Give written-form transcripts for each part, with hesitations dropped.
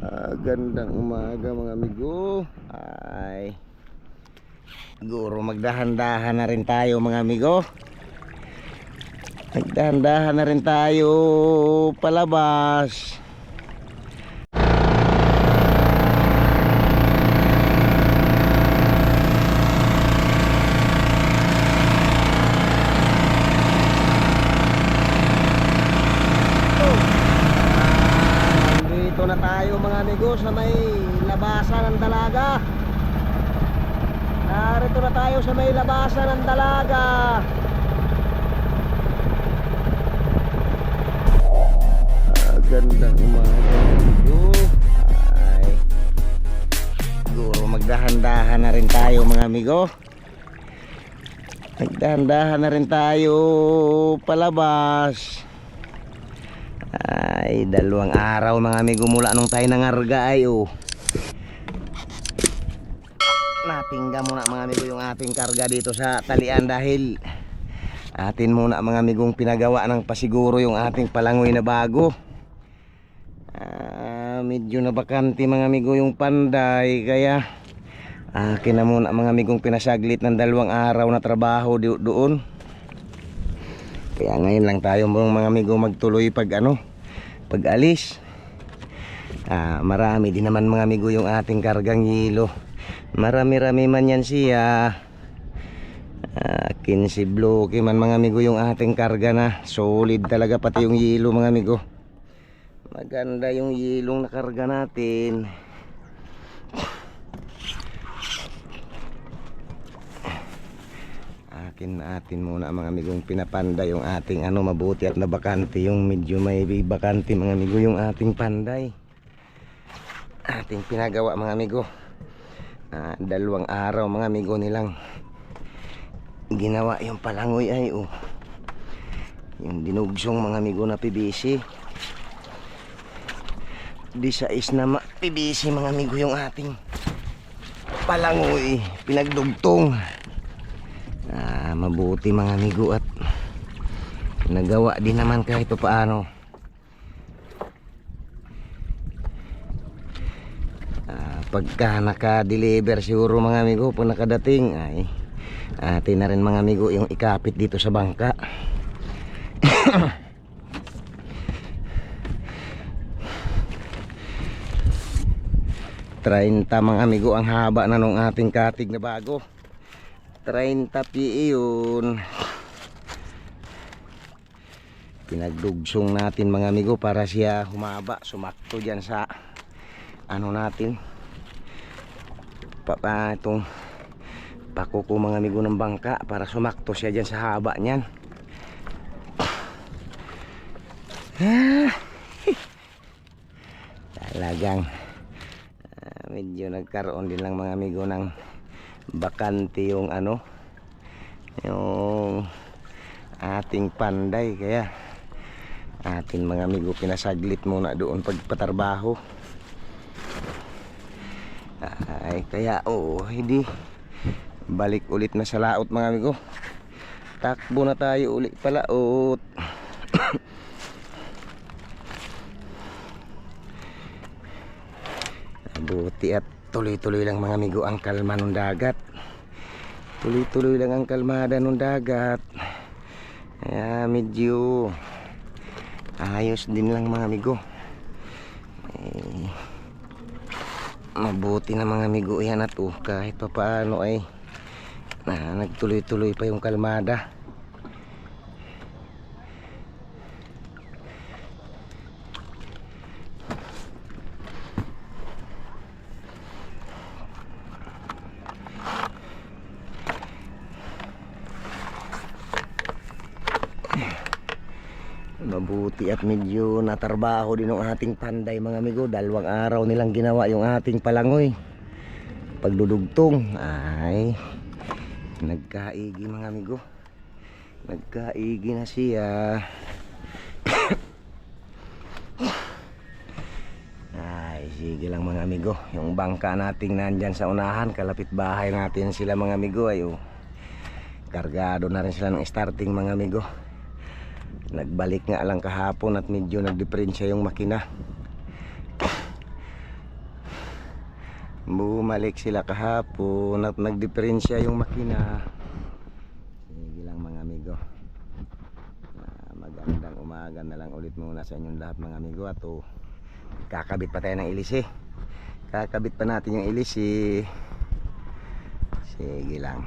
Gandang umaga mga amigo. Ay, siguro magdahan-dahan na rin tayo mga amigo. Magdahan-dahan na rin tayo palabas. Na tayo mga amigo sa may labasan ng Dalaga. Narito na tayo sa may labasan ng Dalaga. Gandang umaga mga amigo. Ay, siguro magdahan-dahan na rin tayo mga amigo. Magdahan-dahan na rin tayo palabas. Ay, 2 araw mga amigo mula nung tayo nangarga ay napingga muna mga amigo yung ating karga dito sa talian dahil atin muna mga amigong pinagawa ng pasiguro yung ating palangoy na bago. Medyo nabakante mga amigo yung panday kaya akin na muna mga amigong pinasaglit ng 2 araw na trabaho doon. Kaya ngayon lang tayo mga amigo magtuloy pag alis. Marami din naman mga amigo yung ating kargang hilo. Marami-rami man yan siya. 15 bloke man mga amigo yung ating karga na. Solid talaga pati yung hilo mga amigo. Maganda yung hilong nakarga natin. Atin muna mga amigong pinapanda yung ating mabuti at nabakante yung medyo may bakante mga amigo yung ating panday. Ating pinagawa mga amigo. 2 araw mga amigo nilang ginawa yung palangoy ay yung dinugsong mga amigo na PVC. Di sa na PVC mga amigo yung ating palangoy pinagdugtong. Mabuti mga amigo at nagawa din naman kahit paano. Pagka naka-deliver siguro mga amigo, pag nakadating ay atin na rin mga amigo yung ikapit dito sa bangka. 30 mga amigo ang haba na nung ating katig na bago. 30 pi yun. Pinagdugsong natin mga amigo para siya humaba, sumakto dyan sa natin itong pakuko mga amigo ng bangka para sumakto siya dyan sa haba nyan. Talagang medyo nagkaroon din lang mga amigo ng bakante yung yung ating panday kaya atin mga amigo pinasaglit muna doon pagpatrabaho. Ay kaya hindi balik ulit na sa laot mga amigo, takbo na tayo ulit palaot. Buti at tuloy-tuloy lang mga amigo ang kalma ng dagat. Tuloy-tuloy lang ang kalmada ng dagat. Kaya medyo ayos din lang mga amigo. Mabuti na mga amigo yan at kahit pa paano ay nagtuloy-tuloy pa yung kalmada. Mabuti at medyo natarbaho din ng ating panday mga amigo. 2 araw nilang ginawa yung ating palangoy pagdudugtong. Ay nagkaigi mga amigo, nagkaigi na siya. Ay sige lang mga amigo, yung bangka nating nandyan sa unahan, kalapit bahay natin sila mga amigo ay kargado na rin sila ng starting mga amigo. Nagbalik nga lang kahapon at medyo nagdiferensya yung makina. Bumalik sila kahapon at nagdiferensya yung makina. Sige lang mga amigo. Magandang umaga na lang ulit muna sa inyong lahat mga amigo. At kakabit pa tayo ng ilis eh. Kakabit pa natin yung ilis eh. Sige lang.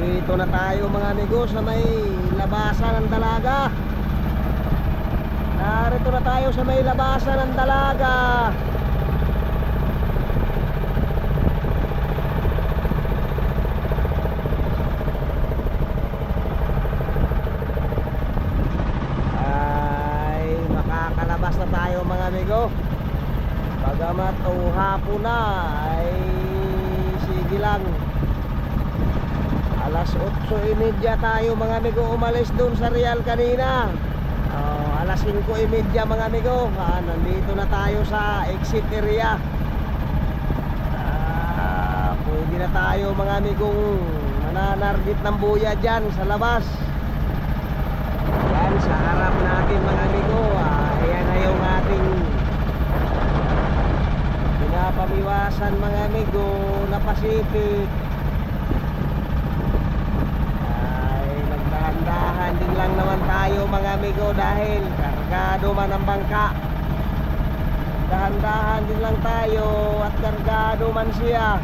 Nandito na tayo mga amigo sa may labasan ng Dalaga. Narito na tayo sa may labasan ng Dalaga. Ay makakalabas na tayo mga amigo. Bagamat hapon na ay sige lang. Alas 8:30 tayo mga amigo umalis dun sa Real kanina. Alas 5:30 mga amigo, nandito na tayo sa exit area. Pwede na tayo mga amigong mananargit ng buya dyan sa labas. Yan sa harap natin mga amigo, ayan na yung ating pinapamiwasan mga amigo na Pacific. Dahan-dahan din lang naman tayo mga amigo dahil kargado man ang bangka. Dahan-dahan din lang tayo at kargado man siya.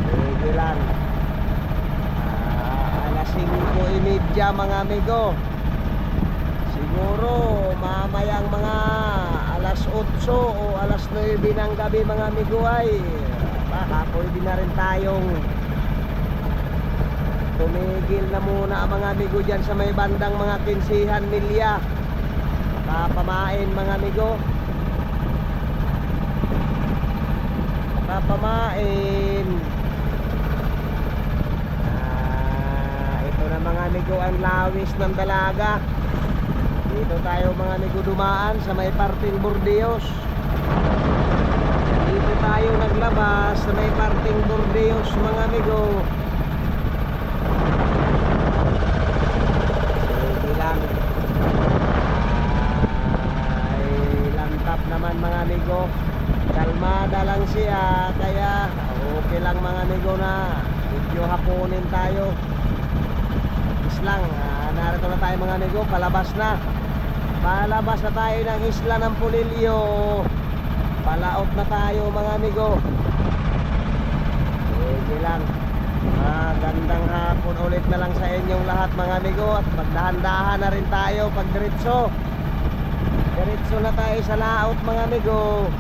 Sige lang. Alas 5:30 mga amigo. Siguro mamayang mga alas 8 o alas 9 ng gabi mga amigo ay baka pwede na rin tayong tumigil na muna ang mga amigo dyan sa may bandang mga Kinsihan Milya. Papamain mga amigo, papamain. Ito na mga amigo ang lawis ng Dalaga. Dito tayo mga amigo dumaan sa may parting Burdeos. Dito tayo naglabas sa may parting Burdeos mga amigo. Sige lang. Ay lantap naman mga amigo. Kalmada lang siya, kaya okay lang mga amigo na medyo hapunin tayo. Islang, narito na tayo mga amigo, palabas na. Palabas na tayo ng isla ng Polillo. Palaot na tayo mga amigo. Sige lang. Magandang hapon ulit na lang sa inyong lahat mga amigo. At magdahan-dahan na rin tayo pag diretso. Diretso na tayo sa laot mga amigo.